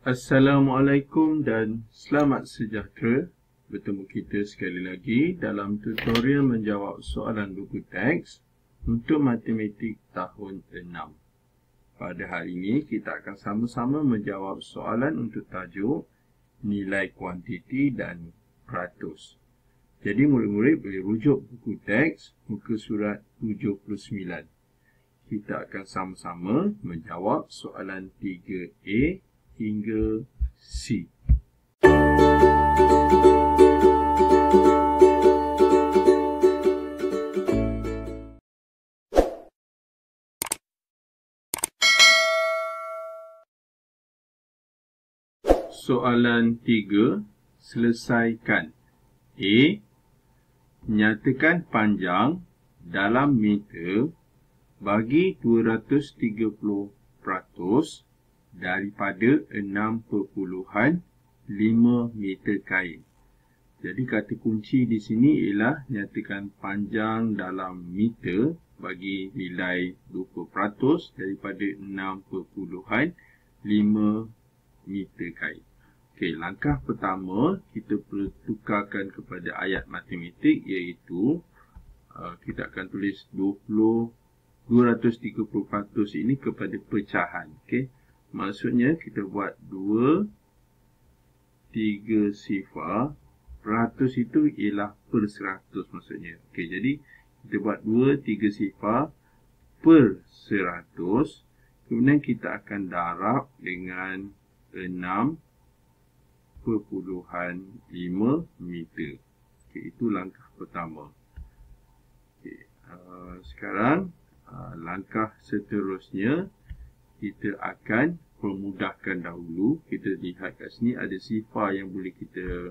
Assalamualaikum dan selamat sejahtera. Bertemu kita sekali lagi dalam tutorial menjawab soalan buku teks untuk matematik tahun 6. Pada hari ini kita akan sama-sama menjawab soalan untuk tajuk nilai kuantiti dan peratus. Jadi murid-murid boleh rujuk buku teks muka surat 79. Kita akan sama-sama menjawab soalan 3A hingga C. Soalan 3, selesaikan. A. Nyatakan panjang dalam meter bagi 230% daripada 6.5 meter kain. Jadi kata kunci di sini ialah nyatakan panjang dalam meter bagi nilai 20% daripada 6.5 meter kain. Okey, langkah pertama kita perlu tukarkan kepada ayat matematik, iaitu kita akan tulis 230% ini kepada pecahan. Okey, maksudnya kita buat 2, 3 sifar, peratus itu ialah per 100 maksudnya. Okey, jadi kita buat 2, 3 sifar per 100. Kemudian kita akan darab dengan 6.5 meter. Okey, itu langkah pertama. Okey, sekarang langkah seterusnya kita akan permudahkan dahulu. Kita lihat kat sini ada sifar yang boleh kita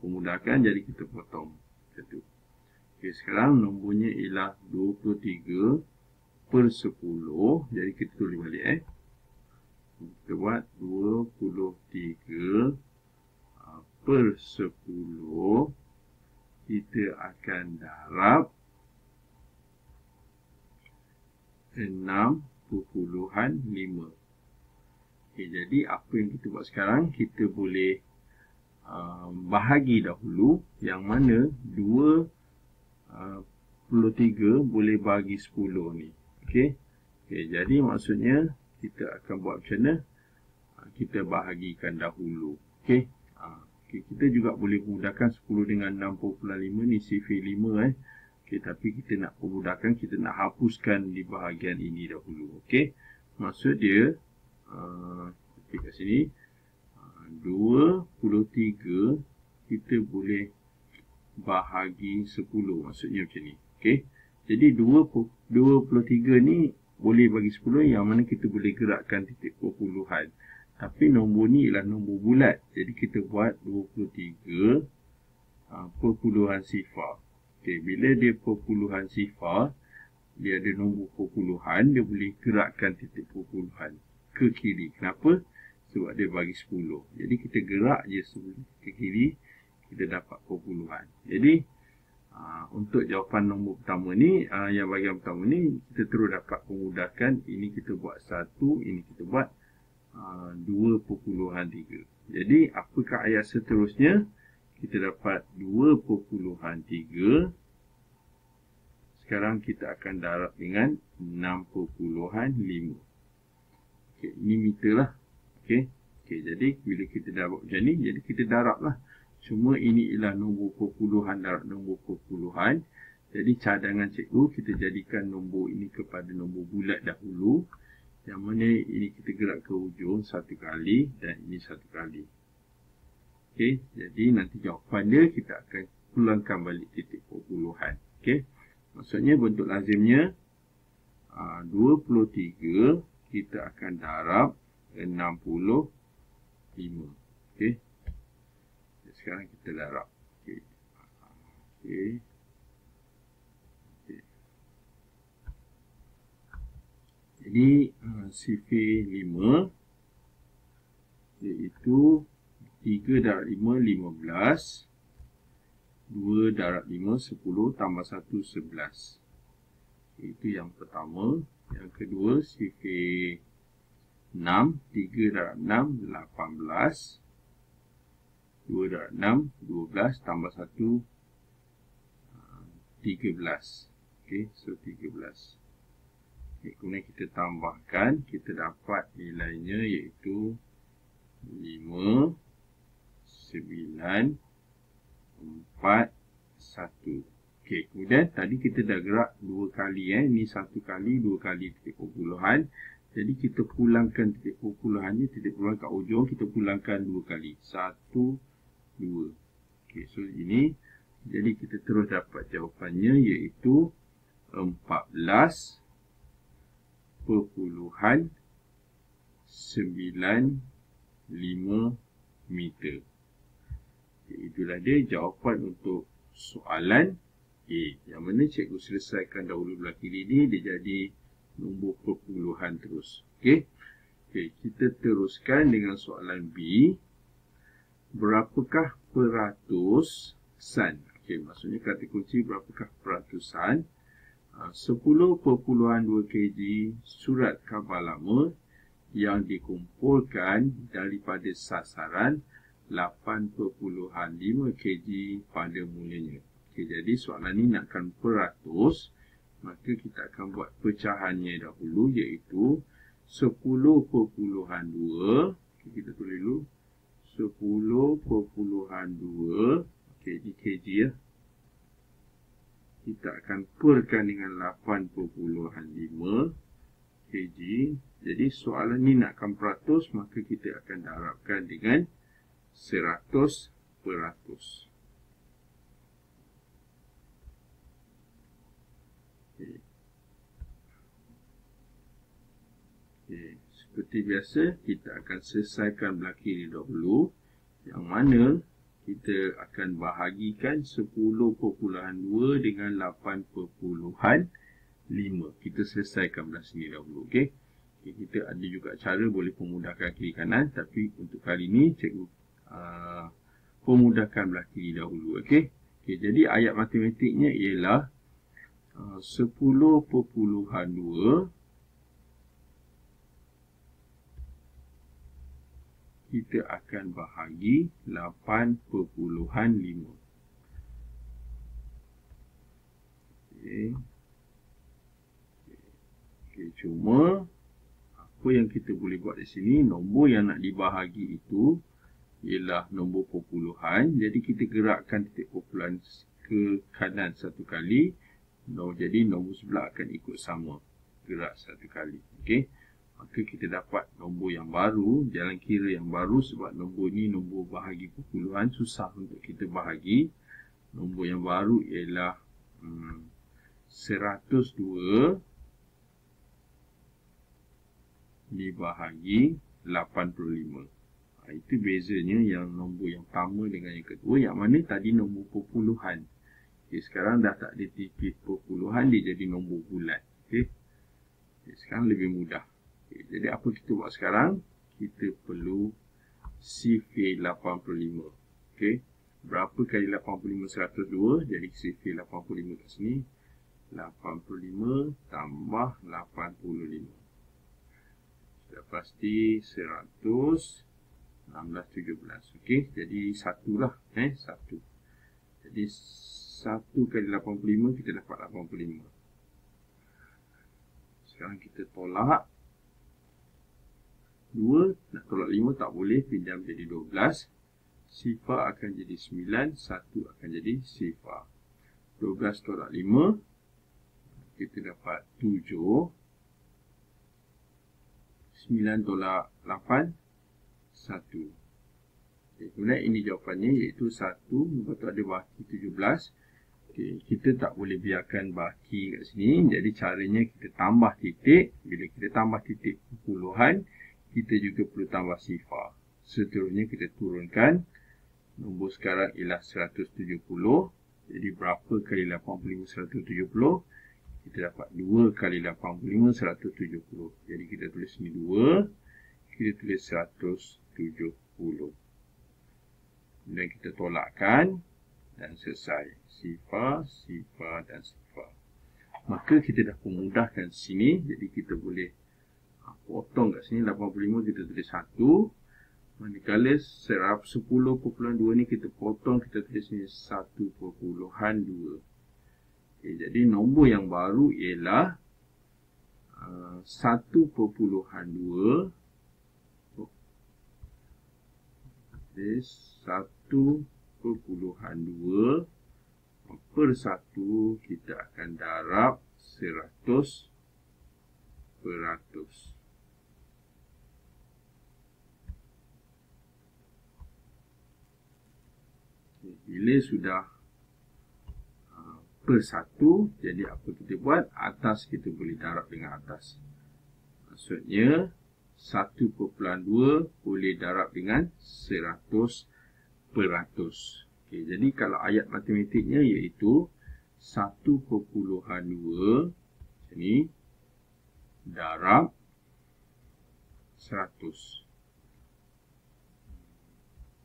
permudahkan, jadi kita potong. Okey, sekarang nombornya ialah 23/10. Jadi kita tulis balik. Kita buat 23/10. Kita akan darab 6.5. Okey, jadi apa yang kita buat sekarang, kita boleh bahagi dahulu, yang mana 2/3 boleh bagi 10 ni. Okey, jadi maksudnya kita akan buat macam mana? Kita bahagikan dahulu. Okey, kita juga boleh mudahkan 10 dengan 6.5 ni sifar 5. Okey, tapi kita nak permudahkan, kita nak hapuskan di bahagian ini dahulu. Okey, maksud dia kat sini 23 kita boleh bahagi 10, maksudnya macam ni. Okey, jadi 23 ni boleh bagi 10, yang mana kita boleh gerakkan titik perpuluhan. Tapi nombor ni ialah nombor bulat, jadi kita buat 23 perpuluhan sifar. Okey, bila dia perpuluhan sifar, dia ada nombor perpuluhan, dia boleh gerakkan titik perpuluhan ke kiri. Kenapa? Sebab dia bagi 10. Jadi kita gerak je ke kiri, kita dapat perpuluhan. Jadi untuk jawapan nombor pertama ni, yang bahagian pertama ni, kita terus dapat memudahkan. Ini kita buat 1, ini kita buat 2.3. Jadi apakah ayat seterusnya? Kita dapat 2.3. Sekarang kita akan darab dengan 6.5. Okey, ini meter lah. Okey, jadi bila kita darab macam ni, jadi kita darab lah. Cuma ini ialah nombor perpuluhan darab nombor perpuluhan. Jadi cadangan cikgu, kita jadikan nombor ini kepada nombor bulat dahulu. Yang mana ini kita gerak ke ujung 1 kali dan ini 1 kali. Okey, jadi nanti jawapan dia kita akan pulangkan balik titik perpuluhan. Okey, maksudnya bentuk lazimnya 23 kita akan darab 65. Okey, sekarang kita darab. Okey. Jadi sifar 5 iaitu 3 darab 5, 15. 2 darab 5, 10 tambah 1, 11. Itu yang pertama. Yang kedua, sifar 6. 3 darab 6, 18. 2 darab 6, 12. Tambah 1, 13. Okey, so 13. Okay, kemudian kita tambahkan, kita dapat nilainya iaitu 5, 9, 4, 1. Okey, kemudian tadi kita dah gerak 2 kali. Ini 1 kali, 2 kali titik perpuluhan. Jadi kita pulangkan titik perpuluhannya, titik perpuluhan kat ujung, kita pulangkan 2 kali. 1, 2. Okey, so ini. Jadi kita terus dapat jawapannya iaitu 14.95 meter. Okay, itulah dia jawapan untuk soalan A. Yang mana cikgu selesaikan dahulu belah kiri ni, dia jadi nombor perpuluhan terus. Okey. Okey, kita teruskan dengan soalan B. Berapakah peratusan? Okey, maksudnya kata kunci berapakah peratusan 10.2 kg surat khabar lama yang dikumpulkan daripada sasaran 8.5 kg pada mulanya. Okey, jadi soalan ni nakkan peratus, maka kita akan buat pecahannya dahulu iaitu 10.2. Okay, kita tulis dulu 10.2. Okey, ini kg ya. Kita akan perkan dengan 8.5 kg. Jadi soalan ni nakkan peratus, maka kita akan darabkan dengan 100%. Okay. Okay. Seperti biasa, kita akan selesaikan belah kiri dahulu, yang mana kita akan bahagikan 10.2 dengan 8.5. Kita selesaikan belah sini dahulu. Okay? Okay, kita ada juga cara boleh pemudahkan kiri kanan, tapi untuk kali ini cikgu pemudahkan belah kiri dahulu. Okay? Okay, jadi ayat matematiknya ialah 10.2 kita akan bahagi 8.5. Okay. Okay, cuma apa yang kita boleh buat di sini, nombor yang nak dibahagi itu ialah nombor perpuluhan. Jadi kita gerakkan titik perpuluhan ke kanan satu kali. Jadi nombor sebelah akan ikut sama, gerak satu kali. Okey, maka kita dapat nombor yang baru, jalan kira yang baru, sebab nombor ni nombor bahagi perpuluhan, susah untuk kita bahagi. Nombor yang baru ialah 102 dibahagi 85. Itu bezanya yang nombor yang pertama dengan yang kedua, yang mana tadi nombor perpuluhan. Okay, sekarang dah tak ada titik perpuluhan, dia jadi nombor bulat. Okay. Okay, sekarang lebih mudah. Okay, jadi apa kita buat sekarang? Kita perlu sifir 85. Okay. Berapa kali 85? 102. Jadi sifir 85 kat sini. 85 tambah 85. Sudah pasti 100. 16, 17. Okey, jadi 1 lah. 1. Jadi 1 kali 85 kita dapat 85. Sekarang kita tolak 2, nak tolak 5 tak boleh, pinjam jadi 12. Sifar akan jadi 9, 1 akan jadi sifar. 12 tolak 5, kita dapat 7. 9 tolak 8, 1. Okay, kemudian ini jawapannya iaitu 1, lepas tu ada baki 17. Okay, kita tak boleh biarkan baki kat sini. Jadi caranya kita tambah titik. Bila kita tambah titik perpuluhan, kita juga perlu tambah sifar. Seterusnya kita turunkan. Nombor sekarang ialah 170. Jadi berapa kali 85 170? Kita dapat 2 kali 85 170. Jadi kita tulis sini 2. Kita tulis 170. Kemudian kita tolakkan dan selesai. Sifar, sifar dan sifar. Maka kita dah memudahkan sini. Jadi kita boleh Potong kat sini 85 kita tulis 1. Manakala 10.2 ni kita potong, kita tulis ni 1.2. Okay, jadi nombor yang baru ialah 1.2. 1.2 per 1 kita akan darab 100%. Bila sudah per 1, jadi apa kita buat? Atas kita boleh darab dengan atas. Maksudnya 1.2 boleh darab dengan 100%. Okay, jadi kalau ayat matematiknya iaitu 1.2 ini darab 100.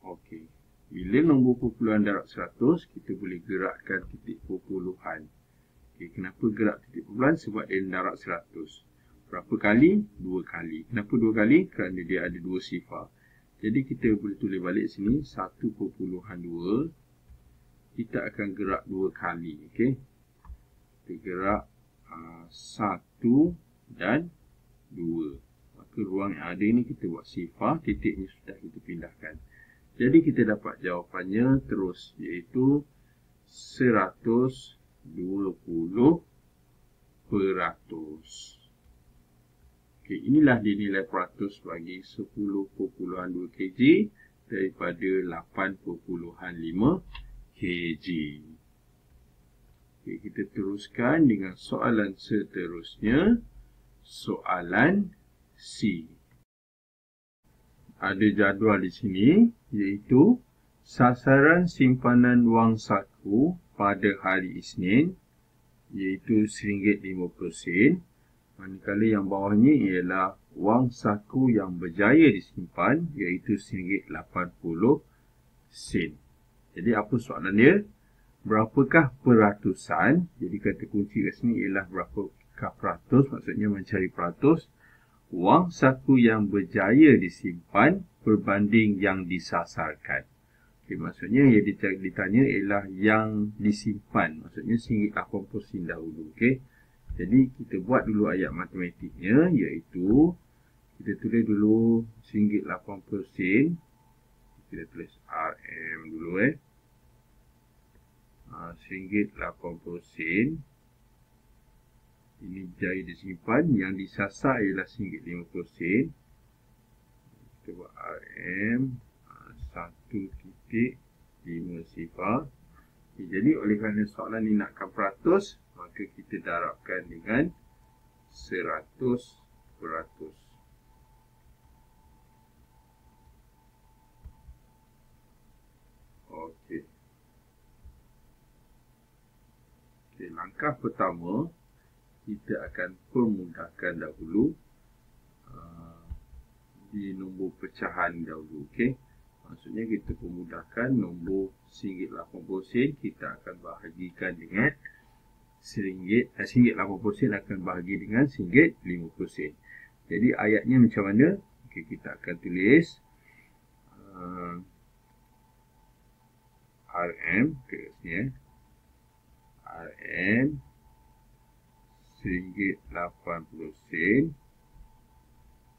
Okey. Bila nombor perpuluhan darab 100, kita boleh gerakkan titik perpuluhan. Okay, kenapa gerak titik perpuluhan? Sebab dia darab 100. Berapa kali? 2 kali. Kenapa 2 kali? Kerana dia ada 2 sifar. Jadi kita boleh tulis balik sini 1.2. Kita akan gerak 2 kali. Okay? Kita gerak 1 dan 2. Maka ruang yang ada ni kita buat sifar. Titik ni sudah kita pindahkan. Jadi kita dapat jawapannya terus, iaitu 120%. Okay, inilah dinilai peratus bagi 10.2 kg daripada 8.5 kg. Okay, kita teruskan dengan soalan seterusnya. Soalan C. Ada jadual di sini, iaitu sasaran simpanan wang saku pada hari Isnin, iaitu RM1.50. Manakala yang bawahnya ialah wang saku yang berjaya disimpan, iaitu RM1.80. Jadi apa soalan dia? Berapakah peratusan? Jadi kata kunci kat sini ialah berapakah peratus, maksudnya mencari peratus wang saku yang berjaya disimpan berbanding yang disasarkan. Okay, maksudnya yang ditanya ialah yang disimpan. Maksudnya RM1.80 dahulu. Okay. Jadi kita buat dulu ayat matematiknya, iaitu kita tulis dulu RM1.80. Kita tulis RM dulu. RM1.80. Ini jaya disimpan, yang disasar ialah RM1.50. Kita buat RM 1.5 sifar. Jadi oleh kerana soalan ini nakkan peratus, maka kita darabkan dengan 100%. Okey. Okay, langkah pertama, kita akan permudahkan dahulu di nombor pecahan dahulu. Okay? Maksudnya kita permudahkan nombor RM1.80, kita akan bahagikan dengan RM1.80 akan bahagi dengan RM1.50. Jadi ayatnya macam mana? Okay, kita akan tulis RM ke sini, RM RM1.80,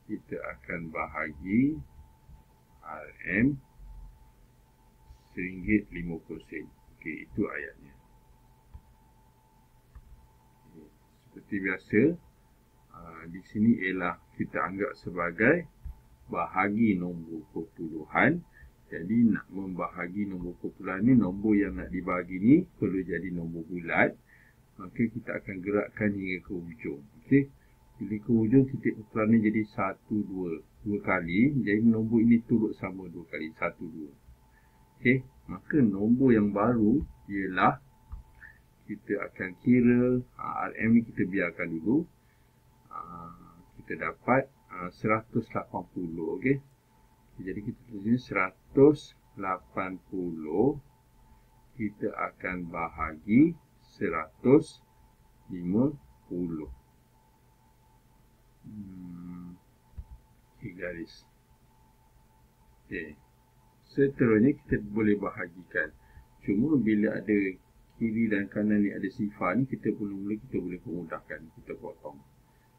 kita akan bahagi RM RM1.50. Okey, itu ayatnya. Seperti biasa, di sini ialah kita anggap sebagai bahagi nombor perpuluhan. Jadi nak membahagi nombor perpuluhan ni, nombor yang nak dibahagi ni perlu jadi nombor bulat. Maka kita akan gerakkan hingga ke ujung. Okey. Bila ke ujung, titik perpuluhan ni jadi 1, 2. 2 kali. Jadi nombor ini turut sama 2 kali. 1, 2. Okey. Maka nombor yang baru ialah kita akan kira RM ni kita biarkan dulu. Kita dapat 180. Okey. Jadi kita tulis 180. Kita akan bahagi 150. Okay, garis. Okay. Seterusnya kita boleh bahagikan. Cuma bila ada kiri dan kanan ni ada sifar ni, kita mula-mula kita boleh permudahkan. Kita potong.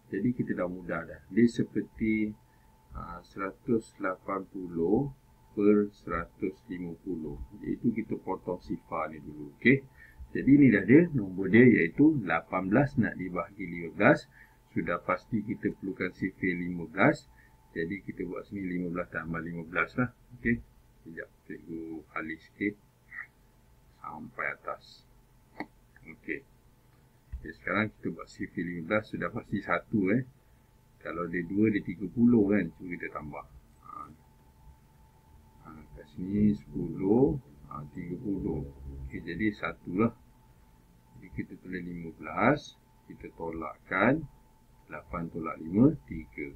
Jadi kita dah mudah dah. Dia seperti 180 per 150. Iaitu kita potong sifar ni dulu. Okay. Jadi ni dah dia. Nombor dia iaitu 18 nak dibahagi 15. Sudah pasti kita perlukan sifir 15. Jadi kita buat sini 15 tambah 15 lah. Okay. Sekejap, cikgu alih sikit sampai atas. Okey. Okay, sekarang kita buat sifir 15. Sudah pasti 1 Kalau dia 2, dia 30 kan. Cuba kita tambah. Kat sini 10, 30. Okey, jadi 1 lah. Jadi kita tulis 15. Kita tolakkan 8 tolak 5, 3.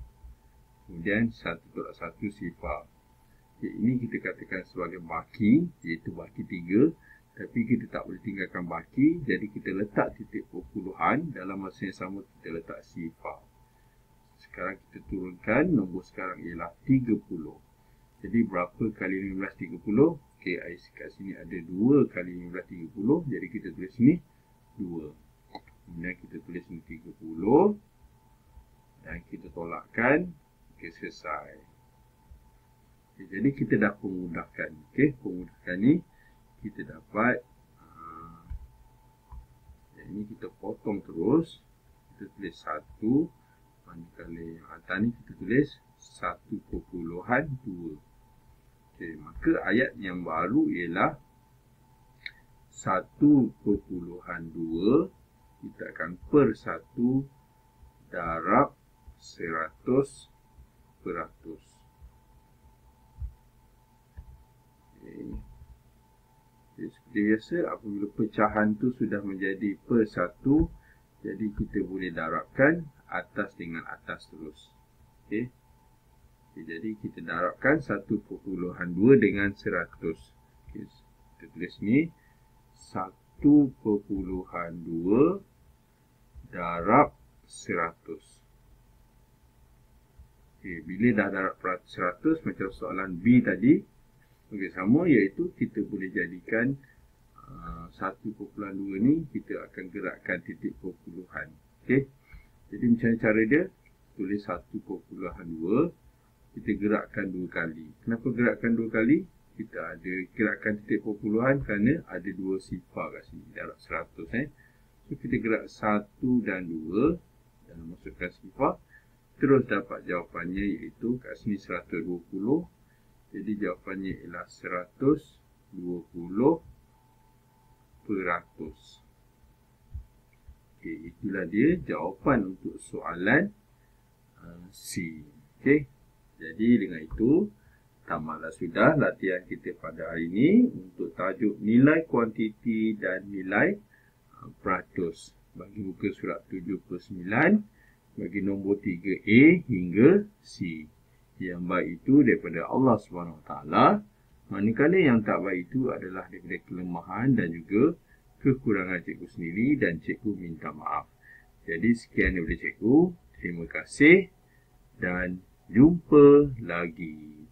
Kemudian 1 tolak 1 sifar. Okay, ini kita katakan sebagai baki, iaitu baki 3. Tapi kita tak boleh tinggalkan baki. Jadi kita letak titik perpuluhan. Dalam masa yang sama kita letak sifar. Sekarang kita turunkan. Nombor sekarang ialah 30. Jadi berapa kali 15 30? Okay, kat sini ada 2 kali 15 30. Jadi kita tulis sini 2. Kemudian kita tulis sini 30. Dan kita tolakkan. Okay, selesai. Okay, jadi kita dah permudahkan. Okay, permudahkan ni kita dapat ini kita potong terus. Kita tulis 1 kali yang atas ni kita tulis 1/2. Okay, maka ayat yang baru ialah 1/2. Kita akan per 1 darab 100%. Okay, seperti biasa, apabila pecahan tu sudah menjadi per 1, jadi kita boleh darabkan atas dengan atas terus. Okay. Jadi kita darabkan 1/2 dengan 100. Okay, kita tulis ni 1/2 darab 100. Okay, bila dah darab 100 macam soalan B tadi, okay, sama, iaitu kita boleh jadikan 1/2 ni kita akan gerakkan titik perpuluhan. Okay. Jadi macam cara dia, tulis 1/2, kita gerakkan 2 kali. Kenapa gerakkan 2 kali? Kita ada gerakkan titik perpuluhan kerana ada 2 sifar kat sini, darab 100. So kita gerak 1 dan 2 dan masukkan sifar. Terus dapat jawapannya iaitu kat sini 120. Jadi jawapannya ialah 120%. Okay, itulah dia jawapan untuk soalan C. Okay. Jadi dengan itu, tamatlah sudah latihan kita pada hari ini untuk tajuk nilai kuantiti dan nilai peratus. Bagi muka surat 79, bagi nombor 3A hingga C. Yang baik itu daripada Allah SWT. Manakala yang tak baik itu adalah daripada kelemahan dan juga kekurangan cikgu sendiri dan cikgu minta maaf. Jadi sekian daripada cikgu. Terima kasih dan jumpa lagi.